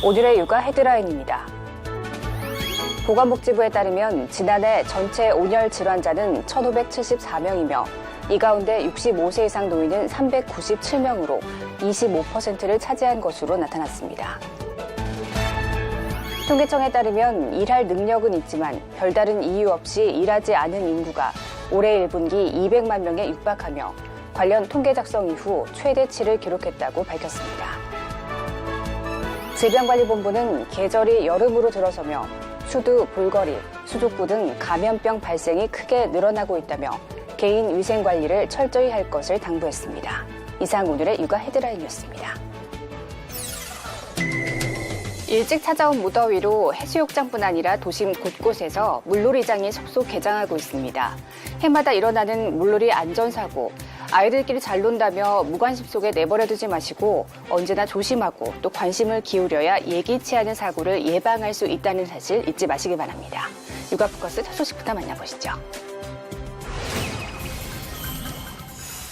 오늘의 육아 헤드라인입니다. 보건복지부에 따르면 지난해 전체 온열 질환자는 1,574명이며 이 가운데 65세 이상 노인은 397명으로 25%를 차지한 것으로 나타났습니다. 통계청에 따르면 일할 능력은 있지만 별다른 이유 없이 일하지 않은 인구가 올해 1분기 200만 명에 육박하며 관련 통계 작성 이후 최대치를 기록했다고 밝혔습니다. 질병관리본부는 계절이 여름으로 들어서며 수두, 볼거리, 수족구 등 감염병 발생이 크게 늘어나고 있다며 개인 위생 관리를 철저히 할 것을 당부했습니다. 이상 오늘의 육아 헤드라인이었습니다. 일찍 찾아온 무더위로 해수욕장뿐 아니라 도심 곳곳에서 물놀이장이 속속 개장하고 있습니다. 해마다 일어나는 물놀이 안전사고, 아이들끼리 잘 논다며 무관심 속에 내버려두지 마시고 언제나 조심하고 또 관심을 기울여야 예기치 않은 사고를 예방할 수 있다는 사실 잊지 마시기 바랍니다. 육아포커스 첫 소식부터 만나보시죠.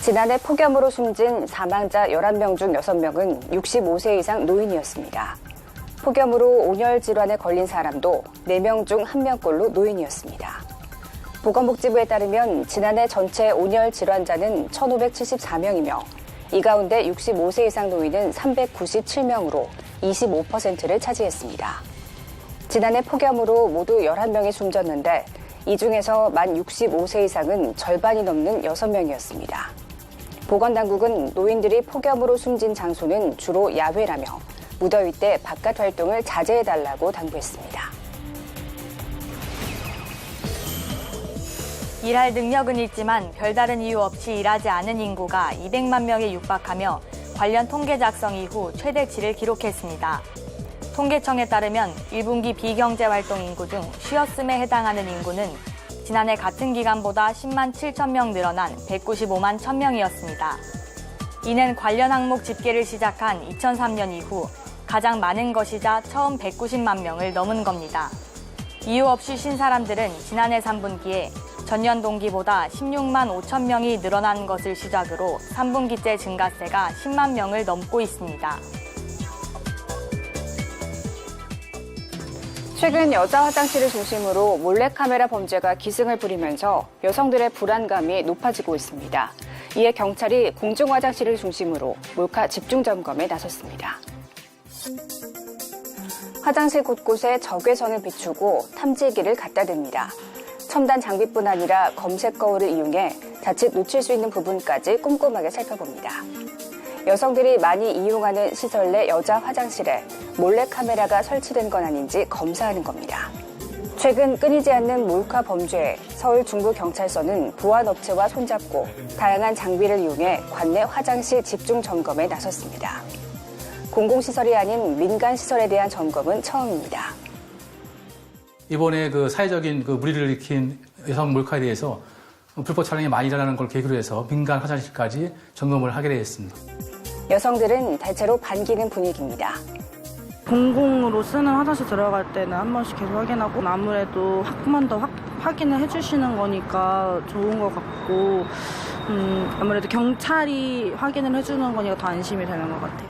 지난해 폭염으로 숨진 사망자 11명 중 6명은 65세 이상 노인이었습니다. 폭염으로 온열 질환에 걸린 사람도 4명 중 1명꼴로 노인이었습니다. 보건복지부에 따르면 지난해 전체 온열 질환자는 1,574명이며 이 가운데 65세 이상 노인은 397명으로 25%를 차지했습니다. 지난해 폭염으로 모두 11명이 숨졌는데 이 중에서 만 65세 이상은 절반이 넘는 6명이었습니다. 보건당국은 노인들이 폭염으로 숨진 장소는 주로 야외라며 무더위 때 바깥 활동을 자제해달라고 당부했습니다. 일할 능력은 있지만 별다른 이유 없이 일하지 않은 인구가 200만 명에 육박하며 관련 통계 작성 이후 최대치를 기록했습니다. 통계청에 따르면 1분기 비경제활동 인구 중 쉬었음에 해당하는 인구는 지난해 같은 기간보다 10만 7천 명 늘어난 195만 1,000명이었습니다. 이는 관련 항목 집계를 시작한 2003년 이후 가장 많은 것이자 처음 190만 명을 넘은 겁니다. 이유 없이 쉰 사람들은 지난해 3분기에 전년 동기보다 16만 5천 명이 늘어난 것을 시작으로 3분기째 증가세가 10만 명을 넘고 있습니다. 최근 여자 화장실을 중심으로 몰래카메라 범죄가 기승을 부리면서 여성들의 불안감이 높아지고 있습니다. 이에 경찰이 공중화장실을 중심으로 몰카 집중점검에 나섰습니다. 화장실 곳곳에 적외선을 비추고 탐지기를 갖다 댑니다. 첨단 장비뿐 아니라 검색 거울을 이용해 자칫 놓칠 수 있는 부분까지 꼼꼼하게 살펴봅니다. 여성들이 많이 이용하는 시설 내 여자 화장실에 몰래카메라가 설치된 건 아닌지 검사하는 겁니다. 최근 끊이지 않는 몰카 범죄에 서울 중부경찰서는 보안업체와 손잡고 다양한 장비를 이용해 관내 화장실 집중 점검에 나섰습니다. 공공시설이 아닌 민간시설에 대한 점검은 처음입니다. 이번에 사회적인 무리를 일으킨 여성 몰카에 대해서 불법 촬영이 많이 일어나는 걸 계기로 해서 민간 화장실까지 점검을 하게 되었습니다. 여성들은 대체로 반기는 분위기입니다. 공공으로 쓰는 화장실 들어갈 때는 한 번씩 계속 확인하고 아무래도 한 번 더 확인을 해주시는 거니까 좋은 것 같고 아무래도 경찰이 확인을 해주는 거니까 더 안심이 되는 것 같아요.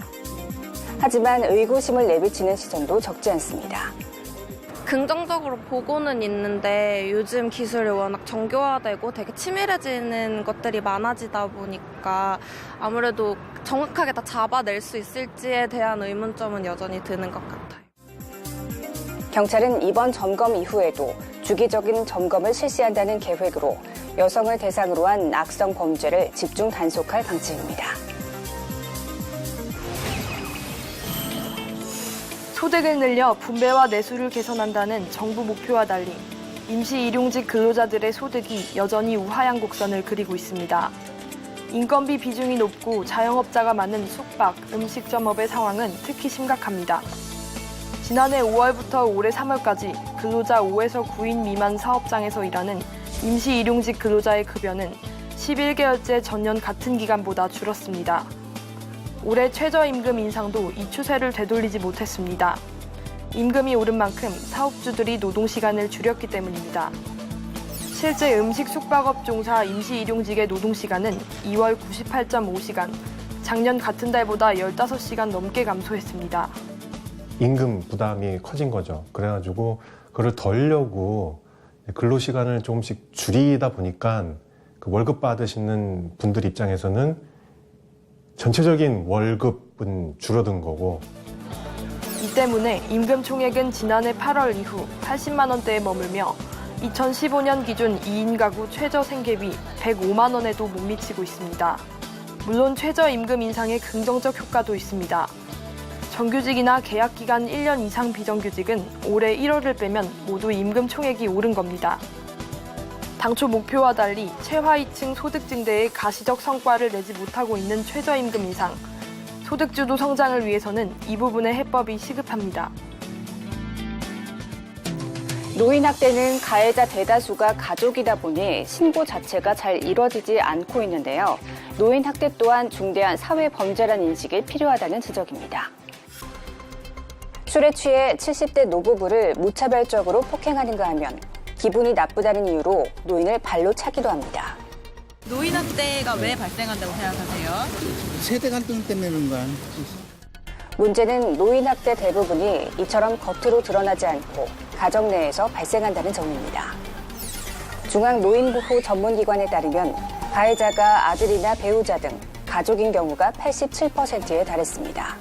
하지만 의구심을 내비치는 시선도 적지 않습니다. 긍정적으로 보고는 있는데 요즘 기술이 워낙 정교화되고 되게 치밀해지는 것들이 많아지다 보니까 아무래도 정확하게 다 잡아낼 수 있을지에 대한 의문점은 여전히 드는 것 같아요. 경찰은 이번 점검 이후에도 주기적인 점검을 실시한다는 계획으로 여성을 대상으로 한 악성 범죄를 집중 단속할 방침입니다. 소득을 늘려 분배와 내수를 개선한다는 정부 목표와 달리 임시 일용직 근로자들의 소득이 여전히 우하향 곡선을 그리고 있습니다. 인건비 비중이 높고 자영업자가 많은 숙박, 음식점업의 상황은 특히 심각합니다. 지난해 5월부터 올해 3월까지 근로자 5에서 9인 미만 사업장에서 일하는 임시 일용직 근로자의 급여는 11개월째 전년 같은 기간보다 줄었습니다. 올해 최저임금 인상도 이 추세를 되돌리지 못했습니다. 임금이 오른 만큼 사업주들이 노동시간을 줄였기 때문입니다. 실제 음식 숙박업 종사 임시 일용직의 노동시간은 2월 98.5시간, 작년 같은 달보다 15시간 넘게 감소했습니다. 임금 부담이 커진 거죠. 그래가지고 그걸 덜려고 근로시간을 조금씩 줄이다 보니까 그 월급 받으시는 분들 입장에서는 전체적인 월급은 줄어든 거고, 이 때문에 임금 총액은 지난해 8월 이후 80만 원대에 머물며 2015년 기준 2인 가구 최저 생계비 105만 원에도 못 미치고 있습니다. 물론 최저임금 인상에 긍정적 효과도 있습니다. 정규직이나 계약기간 1년 이상 비정규직은 올해 1월을 빼면 모두 임금 총액이 오른 겁니다. 당초 목표와 달리 최하위층 소득 증대에 가시적 성과를 내지 못하고 있는 최저임금 인상, 소득주도 성장을 위해서는 이 부분의 해법이 시급합니다. 노인학대는 가해자 대다수가 가족이다 보니 신고 자체가 잘 이뤄지지 않고 있는데요. 노인학대 또한 중대한 사회범죄란 인식이 필요하다는 지적입니다. 술에 취해 70대 노부부를 무차별적으로 폭행하는가 하면 기분이 나쁘다는 이유로 노인을 발로 차기도 합니다. 노인학대가 왜 발생한다고 생각하세요? 세대 갈등 때문에 그런 거야. 문제는 노인학대 대부분이 이처럼 겉으로 드러나지 않고 가정 내에서 발생한다는 점입니다. 중앙노인보호 전문기관에 따르면 가해자가 아들이나 배우자 등 가족인 경우가 87%에 달했습니다.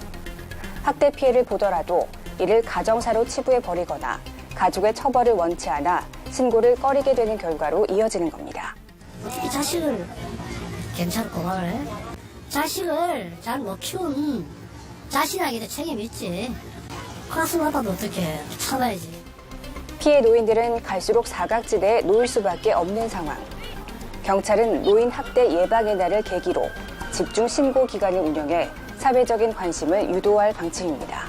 학대 피해를 보더라도 이를 가정사로 치부해버리거나 가족의 처벌을 원치 않아 신고를 꺼리게 되는 결과로 이어지는 겁니다. 이 자식을 괜찮고 말해. 자식을 잘 못 키운 자신에게도 책임이 있지. 가슴 아파도 어떻게 참아야지. 피해 노인들은 갈수록 사각지대에 놓일 수밖에 없는 상황. 경찰은 노인 학대 예방의 날을 계기로 집중 신고 기간을 운영해 사회적인 관심을 유도할 방침입니다.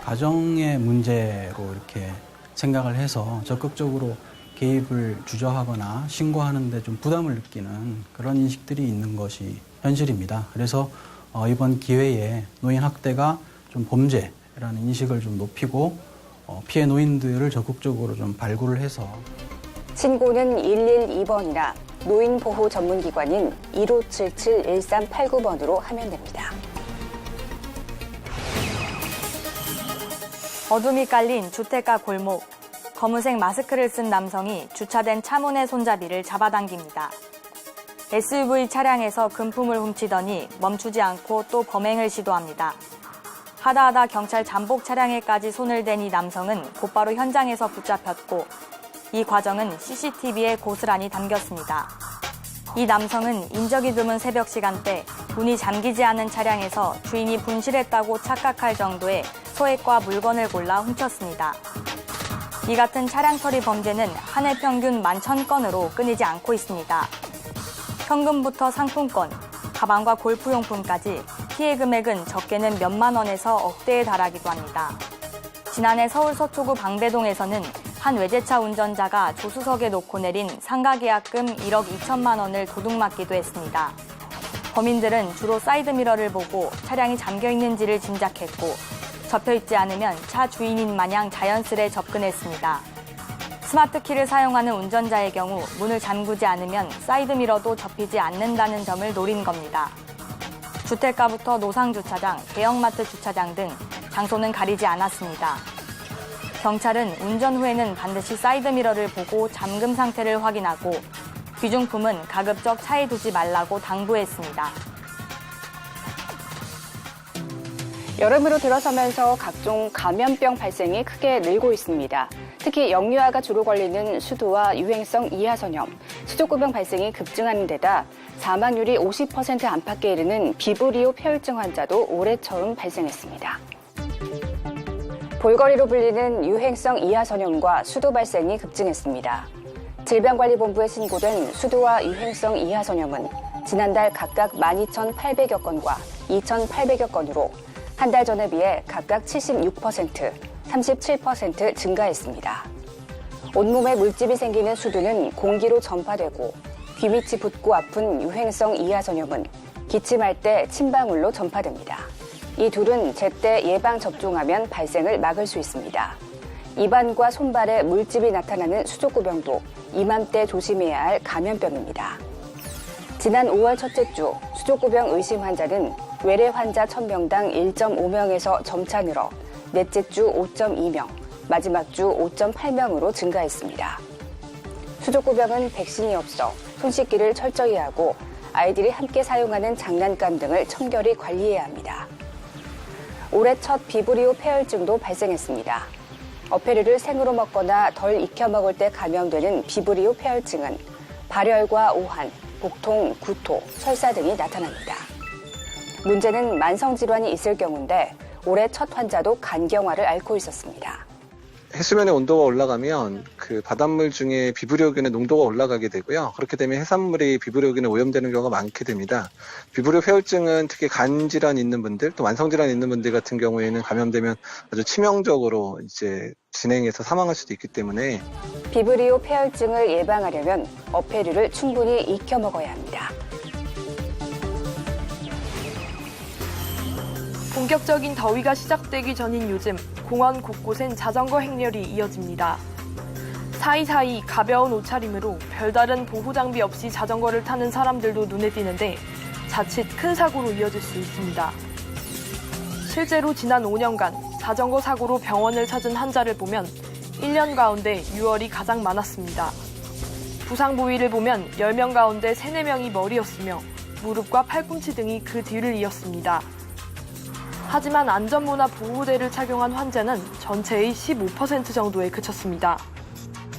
가정의 문제로 이렇게 생각을 해서 적극적으로 개입을 주저하거나 신고하는 데 좀 부담을 느끼는 그런 인식들이 있는 것이 현실입니다. 그래서 이번 기회에 노인 학대가 좀 범죄라는 인식을 좀 높이고 피해 노인들을 적극적으로 좀 발굴을 해서 신고는 112번이나 노인보호 전문기관인 1577-1389번으로 하면 됩니다. 어둠이 깔린 주택가 골목. 검은색 마스크를 쓴 남성이 주차된 차문의 손잡이를 잡아당깁니다. SUV 차량에서 금품을 훔치더니 멈추지 않고 또 범행을 시도합니다. 하다하다 경찰 잠복 차량에까지 손을 댄 이 남성은 곧바로 현장에서 붙잡혔고 이 과정은 CCTV에 고스란히 담겼습니다. 이 남성은 인적이 드문 새벽 시간대 문이 잠기지 않은 차량에서 주인이 분실했다고 착각할 정도의 소액과 물건을 골라 훔쳤습니다. 이 같은 차량 처리 범죄는 한 해 평균 11,000건으로 끊이지 않고 있습니다. 현금부터 상품권, 가방과 골프용품까지 피해 금액은 적게는 몇만 원에서 억대에 달하기도 합니다. 지난해 서울 서초구 방배동에서는 한 외제차 운전자가 조수석에 놓고 내린 상가계약금 1억 2천만 원을 도둑맞기도 했습니다. 범인들은 주로 사이드미러를 보고 차량이 잠겨 있는지를 짐작했고 접혀있지 않으면 차 주인인 마냥 자연스레 접근했습니다. 스마트키를 사용하는 운전자의 경우 문을 잠그지 않으면 사이드미러도 접히지 않는다는 점을 노린 겁니다. 주택가부터 노상주차장, 대형마트 주차장 등 장소는 가리지 않았습니다. 경찰은 운전 후에는 반드시 사이드미러를 보고 잠금 상태를 확인하고 귀중품은 가급적 차에 두지 말라고 당부했습니다. 여름으로 들어서면서 각종 감염병 발생이 크게 늘고 있습니다. 특히 영유아가 주로 걸리는 수두와 유행성 이하선염, 수족구병 발생이 급증하는 데다 사망률이 50% 안팎에 이르는 비브리오 폐혈증 환자도 올해 처음 발생했습니다. 볼거리로 불리는 유행성 이하선염과 수두 발생이 급증했습니다. 질병관리본부에 신고된 수두와 유행성 이하선염은 지난달 각각 12,800여 건과 2,800여 건으로 한 달 전에 비해 각각 76%, 37% 증가했습니다. 온몸에 물집이 생기는 수두는 공기로 전파되고 귀 밑이 붓고 아픈 유행성 이하선염은 기침할 때 침방울로 전파됩니다. 이 둘은 제때 예방접종하면 발생을 막을 수 있습니다. 입안과 손발에 물집이 나타나는 수족구병도 이맘때 조심해야 할 감염병입니다. 지난 5월 첫째 주 수족구병 의심 환자는 외래 환자 1,000명당 1.5명에서 점차 늘어 넷째 주 5.2명, 마지막 주 5.8명으로 증가했습니다. 수족구병은 백신이 없어 손 씻기를 철저히 하고 아이들이 함께 사용하는 장난감 등을 청결히 관리해야 합니다. 올해 첫 비브리오 폐혈증도 발생했습니다. 어패류를 생으로 먹거나 덜 익혀 먹을 때 감염되는 비브리오 폐혈증은 발열과 오한, 복통, 구토, 설사 등이 나타납니다. 문제는 만성질환이 있을 경우인데 올해 첫 환자도 간경화를 앓고 있었습니다. 해수면의 온도가 올라가면 그 바닷물 중에 비브리오균의 농도가 올라가게 되고요. 그렇게 되면 해산물이 비브리오균에 오염되는 경우가 많게 됩니다. 비브리오 폐혈증은 특히 간 질환이 있는 분들, 또 만성 질환이 있는 분들 같은 경우에는 감염되면 아주 치명적으로 이제 진행해서 사망할 수도 있기 때문에 비브리오 폐혈증을 예방하려면 어패류를 충분히 익혀 먹어야 합니다. 본격적인 더위가 시작되기 전인 요즘 공원 곳곳엔 자전거 행렬이 이어집니다. 사이사이 가벼운 옷차림으로 별다른 보호 장비 없이 자전거를 타는 사람들도 눈에 띄는데 자칫 큰 사고로 이어질 수 있습니다. 실제로 지난 5년간 자전거 사고로 병원을 찾은 환자를 보면 1년 가운데 6월이 가장 많았습니다. 부상 부위를 보면 10명 가운데 3, 4명이 머리였으며 무릎과 팔꿈치 등이 그 뒤를 이었습니다. 하지만 안전모나 보호대를 착용한 환자는 전체의 15% 정도에 그쳤습니다.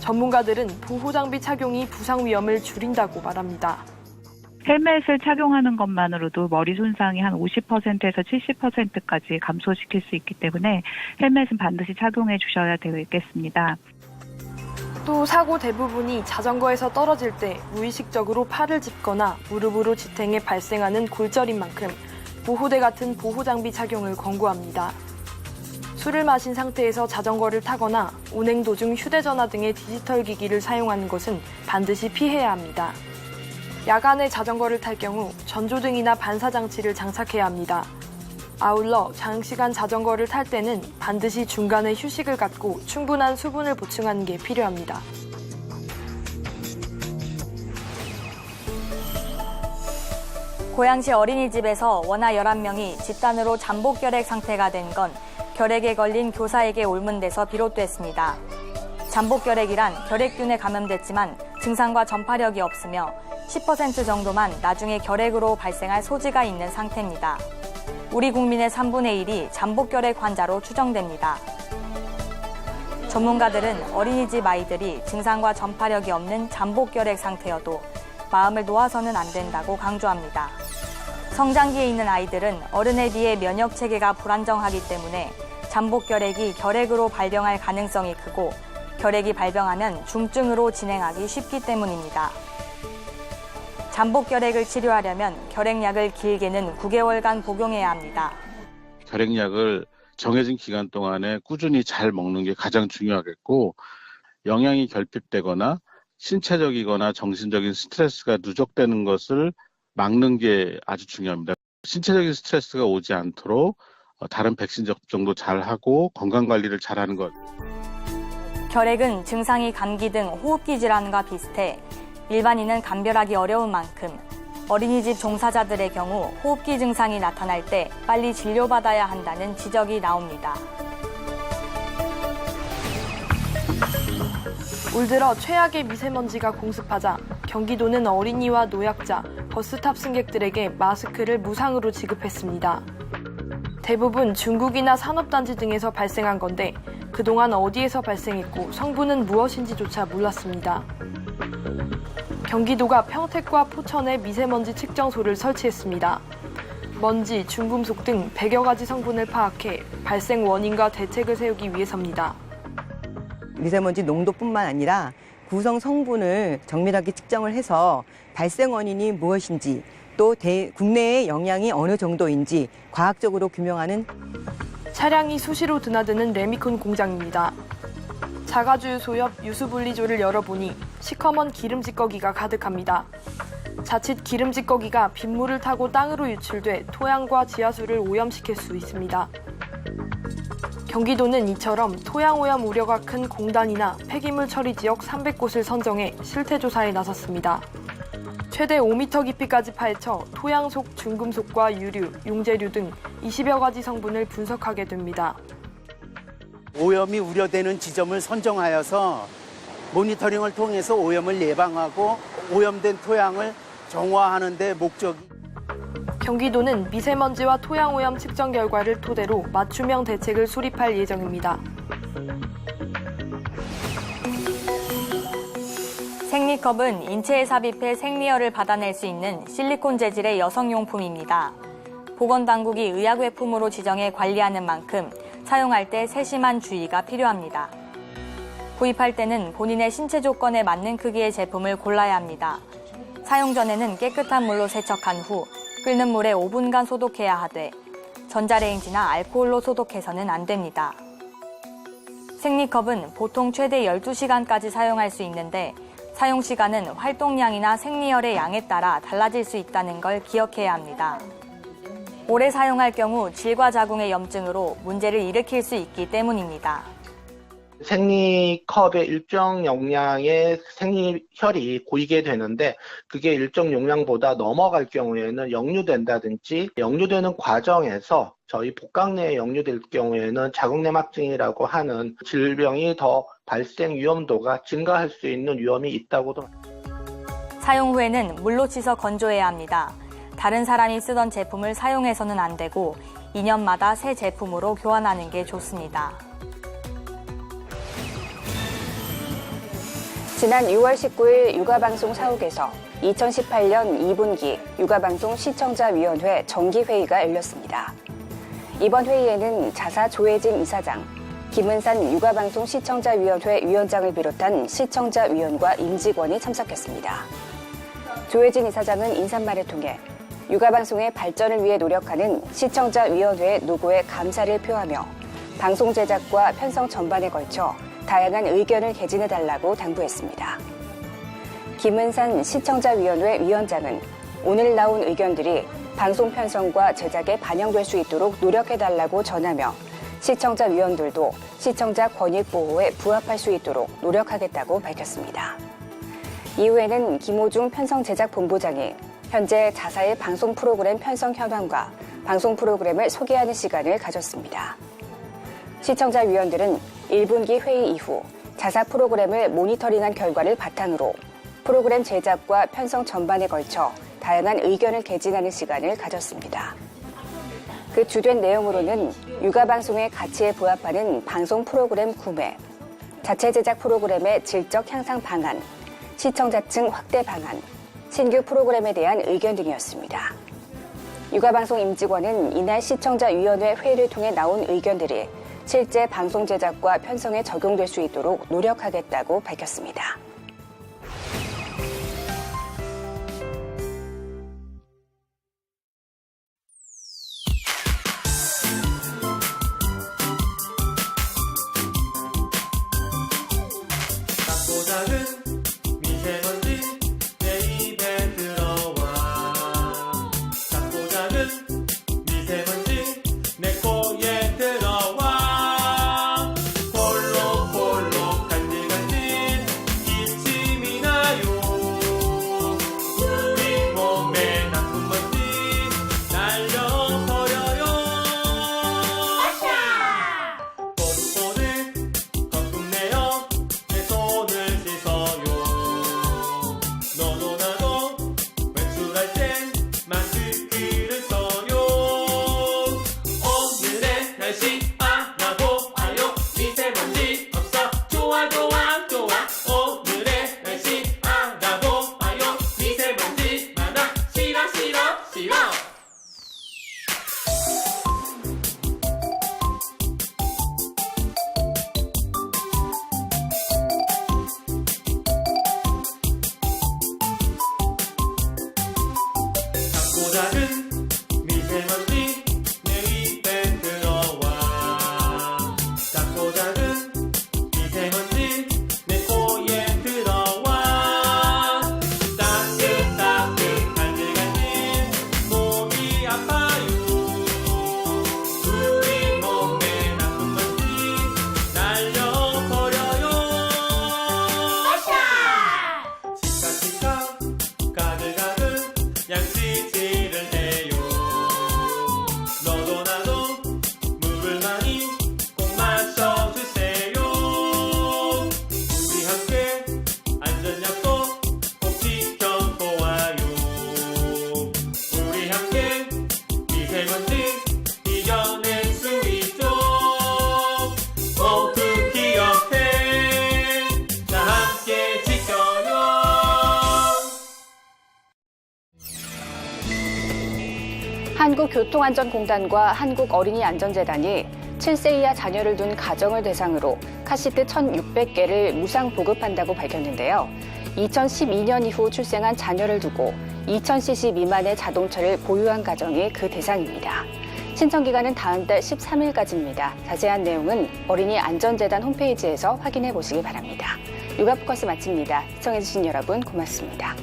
전문가들은 보호장비 착용이 부상 위험을 줄인다고 말합니다. 헬멧을 착용하는 것만으로도 머리 손상이 한 50%에서 70%까지 감소시킬 수 있기 때문에 헬멧은 반드시 착용해 주셔야 되겠습니다. 또 사고 대부분이 자전거에서 떨어질 때 무의식적으로 팔을 짚거나 무릎으로 지탱해 발생하는 골절인 만큼 보호대 같은 보호장비 착용을 권고합니다. 술을 마신 상태에서 자전거를 타거나 운행 도중 휴대전화 등의 디지털 기기를 사용하는 것은 반드시 피해야 합니다. 야간에 자전거를 탈 경우 전조등이나 반사장치를 장착해야 합니다. 아울러 장시간 자전거를 탈 때는 반드시 중간에 휴식을 갖고 충분한 수분을 보충하는 게 필요합니다. 고양시 어린이집에서 원아 11명이 집단으로 잠복결핵 상태가 된 건 결핵에 걸린 교사에게 옮은 데서 비롯됐습니다. 잠복결핵이란 결핵균에 감염됐지만 증상과 전파력이 없으며 10% 정도만 나중에 결핵으로 발생할 소지가 있는 상태입니다. 우리 국민의 3분의 1이 잠복결핵 환자로 추정됩니다. 전문가들은 어린이집 아이들이 증상과 전파력이 없는 잠복결핵 상태여도 마음을 놓아서는 안 된다고 강조합니다. 성장기에 있는 아이들은 어른에 비해 면역 체계가 불안정하기 때문에 잠복결핵이 결핵으로 발병할 가능성이 크고 결핵이 발병하면 중증으로 진행하기 쉽기 때문입니다. 잠복결핵을 치료하려면 결핵약을 길게는 9개월간 복용해야 합니다. 결핵약을 정해진 기간 동안에 꾸준히 잘 먹는 게 가장 중요하겠고 영양이 결핍되거나 신체적이거나 정신적인 스트레스가 누적되는 것을 막는 게 아주 중요합니다. 신체적인 스트레스가 오지 않도록 다른 백신 접종도 잘하고 건강관리를 잘하는 것. 결핵은 증상이 감기 등 호흡기 질환과 비슷해 일반인은 감별하기 어려운 만큼 어린이집 종사자들의 경우 호흡기 증상이 나타날 때 빨리 진료받아야 한다는 지적이 나옵니다. 올 들어 최악의 미세먼지가 공습하자 경기도는 어린이와 노약자, 버스 탑승객들에게 마스크를 무상으로 지급했습니다. 대부분 중국이나 산업단지 등에서 발생한 건데 그동안 어디에서 발생했고 성분은 무엇인지조차 몰랐습니다. 경기도가 평택과 포천에 미세먼지 측정소를 설치했습니다. 먼지, 중금속 등 100여 가지 성분을 파악해 발생 원인과 대책을 세우기 위해서입니다. 미세먼지 농도뿐만 아니라 구성 성분을 정밀하게 측정을 해서 발생 원인이 무엇인지 또 국내의 영향이 어느 정도인지 과학적으로 규명하는 차량이 수시로 드나드는 레미콘 공장입니다. 자가주유소 옆 유수분리조를 열어보니 시커먼 기름 찌꺼기가 가득합니다. 자칫 기름 찌꺼기가 빗물을 타고 땅으로 유출돼 토양과 지하수를 오염시킬 수 있습니다. 경기도는 이처럼 토양 오염 우려가 큰 공단이나 폐기물 처리 지역 300곳을 선정해 실태조사에 나섰습니다. 최대 5m 깊이까지 파헤쳐 토양 속 중금속과 유류, 용재류 등 20여 가지 성분을 분석하게 됩니다. 오염이 우려되는 지점을 선정하여서 모니터링을 통해서 오염을 예방하고 오염된 토양을 정화하는 데 목적이. 경기도는 미세먼지와 토양 오염 측정 결과를 토대로 맞춤형 대책을 수립할 예정입니다. 생리컵은 인체에 삽입해 생리혈을 받아낼 수 있는 실리콘 재질의 여성용품입니다. 보건당국이 의약외품으로 지정해 관리하는 만큼 사용할 때 세심한 주의가 필요합니다. 구입할 때는 본인의 신체 조건에 맞는 크기의 제품을 골라야 합니다. 사용 전에는 깨끗한 물로 세척한 후 끓는 물에 5분간 소독해야 하되 전자레인지나 알코올로 소독해서는 안 됩니다. 생리컵은 보통 최대 12시간까지 사용할 수 있는데 사용 시간은 활동량이나 생리혈의 양에 따라 달라질 수 있다는 걸 기억해야 합니다. 오래 사용할 경우 질과 자궁의 염증으로 문제를 일으킬 수 있기 때문입니다. 생리컵의 일정 용량의 생리혈이 고이게 되는데 그게 일정 용량보다 넘어갈 경우에는 역류된다든지 역류되는 과정에서 저희 복강 내에 역류될 경우에는 자궁내막증이라고 하는 질병이 더 발생 위험도가 증가할 수 있는 위험이 있다고도. 사용 후에는 물로 씻어 건조해야 합니다. 다른 사람이 쓰던 제품을 사용해서는 안 되고 2년마다 새 제품으로 교환하는 게 좋습니다. 지난 6월 19일 육아방송 사옥에서 2018년 2분기 육아방송 시청자위원회 정기회의가 열렸습니다. 이번 회의에는 자사 조혜진 이사장, 김은산 육아방송 시청자위원회 위원장을 비롯한 시청자위원과 임직원이 참석했습니다. 조혜진 이사장은 인사말을 통해 육아방송의 발전을 위해 노력하는 시청자위원회 노고에 감사를 표하며 방송 제작과 편성 전반에 걸쳐 다양한 의견을 개진해달라고 당부했습니다. 김은산 시청자위원회 위원장은 오늘 나온 의견들이 방송 편성과 제작에 반영될 수 있도록 노력해달라고 전하며 시청자위원들도 시청자 권익 보호에 부합할 수 있도록 노력하겠다고 밝혔습니다. 이후에는 김호중 편성제작본부장이 현재 자사의 방송 프로그램 편성 현황과 방송 프로그램을 소개하는 시간을 가졌습니다. 시청자위원들은 1분기 회의 이후 자사 프로그램을 모니터링한 결과를 바탕으로 프로그램 제작과 편성 전반에 걸쳐 다양한 의견을 개진하는 시간을 가졌습니다. 그 주된 내용으로는 육아방송의 가치에 부합하는 방송 프로그램 구매, 자체 제작 프로그램의 질적 향상 방안, 시청자층 확대 방안, 신규 프로그램에 대한 의견 등이었습니다. 육아방송 임직원은 이날 시청자위원회 회의를 통해 나온 의견들이 실제 방송 제작과 편성에 적용될 수 있도록 노력하겠다고 밝혔습니다. 한국교통안전공단과 한국어린이안전재단이 7세 이하 자녀를 둔 가정을 대상으로 카시트 1,600개를 무상 보급한다고 밝혔는데요. 2012년 이후 출생한 자녀를 두고 2000cc 미만의 자동차를 보유한 가정이 그 대상입니다. 신청 기간은 다음 달 13일까지입니다. 자세한 내용은 어린이안전재단 홈페이지에서 확인해 보시기 바랍니다. 육아포커스 마칩니다. 시청해주신 여러분 고맙습니다.